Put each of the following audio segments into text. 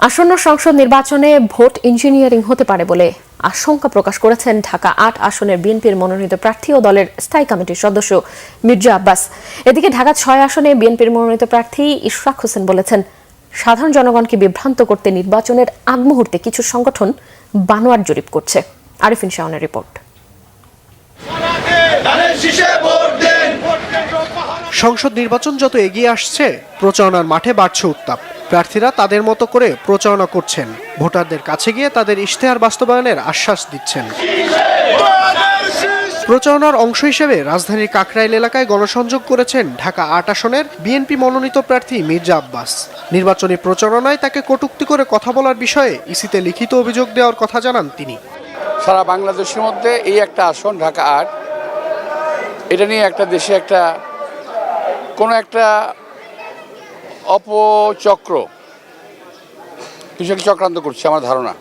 আসন্ন সংসদ নির্বাচনে ভোট ইঞ্জিনিয়ারিং হতে পারে বলে আশঙ্কা প্রকাশ করেছেন ঢাকা ৮ আসনের বিএনপির মনোনীত প্রার্থী ও দলের স্থায়ী কমিটির সদস্য মির্জা আব্বাস। এদিকে ঢাকা ৬ আসনে বিএনপির মনোনীত প্রার্থী ইশরাক হোসেন বলেছেন, সাধারণ জনগণকে বিভ্রান্ত করতে নির্বাচনের আগ মুহূর্তে কিছু সংগঠন বানোয়াট জরিপ করছে। আরিফিন শাওনের রিপোর্ট। সংসদ নির্বাচন যত এগিয়ে আসছে, প্রচারণার মাঠে বাড়ছে উত্তাপ। প্রার্থীরা তাদের মতো করে প্রচারণা করছেন, ভোটারদের কাছে গিয়ে তাদের ইশতেহার বাস্তবায়নের আশ্বাস দিচ্ছেন। প্রচারণার অংশ হিসেবে রাজধানীর কাকরাইল এলাকায় গণসংযোগ করেছেন ঢাকা ৮ আসনের বিএনপি মনোনীত প্রার্থী মির্জা আব্বাস। নির্বাচনী প্রচারণায় তাকে কটূক্তি করে কথা বলার বিষয়ে ইসিতে লিখিত অভিযোগ দেওয়ার কথা জানান তিনি। সারা বাংলাদেশের মধ্যে এই একটা আসন ঢাকা ৮, এটা নিয়ে একটা দেশে একটা কোনো একটা অপচক্র কিছু চক্রান্ত করছে আমার ধারণা।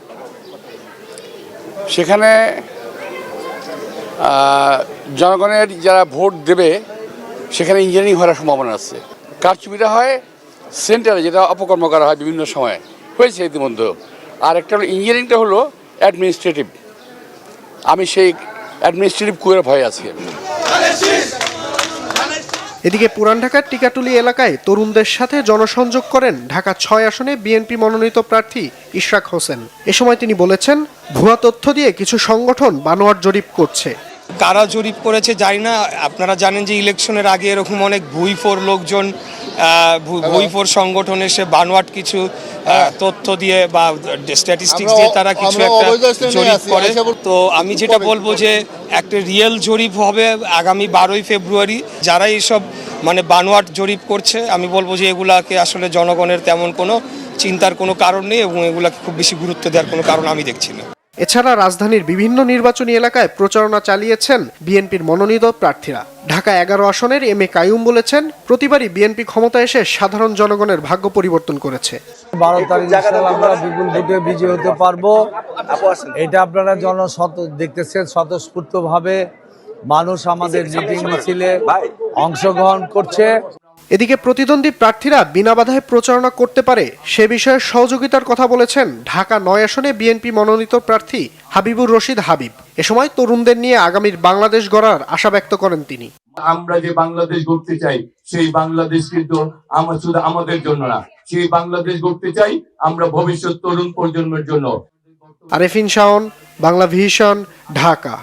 সেখানে জনগণের যারা ভোট দেবে সেখানে ইঞ্জিনিয়ারিং হওয়ার সম্ভাবনা আছে। কারচুপিটা হয় সেন্টারে, যেটা অপকর্ম করা হয় বিভিন্ন সময়, হয়েছে ইতিমধ্যে। আর একটা হলো ইঞ্জিনিয়ারিংটা হলো অ্যাডমিনিস্ট্রেটিভ। আমি সেই অ্যাডমিনিস্ট্রেটিভ কুয়ের ভয়ে আছি। এদিকে পুরান ঢাকার টিকাটুলি এলাকায় তরুণদের সাথে জনসংযোগ করেন ঢাকা ৬ আসনে বিএনপি মনোনীত প্রার্থী ইশরাক হোসেন। এ সময় তিনি বলেছেন, ভুয়া তথ্য দিয়ে কিছু সংগঠন বানোয়াট জরিপ করছে। কারা জরিপ করেছে জানি না। আপনারা জানেন যে ইলেকশনের আগে এরকম অনেক ভুইফোর লোকজন, ভুইফোর সংগঠন এসে বানোয়াট কিছু তথ্য দিয়ে বা স্ট্যাটিস্টিক্স দিয়ে তারা কিছু একটা জরিপ করে। তো আমি যেটা বলবো যে একটা রিয়েল জরিপ হবে আগামী 12ই ফেব্রুয়ারি। যারা এইসব মানে বানোয়াট জরিপ করছে, আমি বলবো যে এগুলাকে আসলে জনগণের তেমন কোনো চিন্তার কোনো কারণ নেই এবং এগুলাকে খুব বেশি গুরুত্ব দেওয়ার কোনো কারণ আমি দেখছি না। এছাড়া রাজধানীর বিভিন্ন নির্বাচনী এলাকায় প্রচারণা চালিয়েছেন বিএনপির মনোনীত প্রার্থীরা। ঢাকা 11 আসনের এম এ কাইয়ুম বলেছেন, প্রতিবারই বিএনপি ক্ষমতা এসে সাধারণ জনগণের ভাগ্য পরিবর্তন করেছে। 12 তারিখ আমরা বিপুল ভোটে বিজয়ী হতে পারবো, এটা আপনারা দেখতেছেন। স্বতঃস্ফূর্তভাবে মানুষ আমাদের মিটিং মিছিলে অংশগ্রহণ করছে। এদিকে প্রতিদ্বন্দ্বী প্রার্থীরা বিনা বাধায় প্রচারণা করতে পারে সে বিষয়ে সহযোগিতার কথা বলেছেন ঢাকা 9 আসনে বিএনপি মনোনীত প্রার্থী হাবিবুর রশিদ হাবিব। এ সময় তরুণদের নিয়ে আগামীর বাংলাদেশ গড়ার আশা ব্যক্ত করেন তিনি। আমরা যে বাংলাদেশ গড়তে চাই, সেই বাংলাদেশ কিন্তু শুধু আমাদের জন্য না, সেই বাংলাদেশ গড়তে চাই আমরা ভবিষ্যৎ তরুণ প্রজন্মের জন্য। আরিফিন শাওন, বাংলা ভিশন, ঢাকা।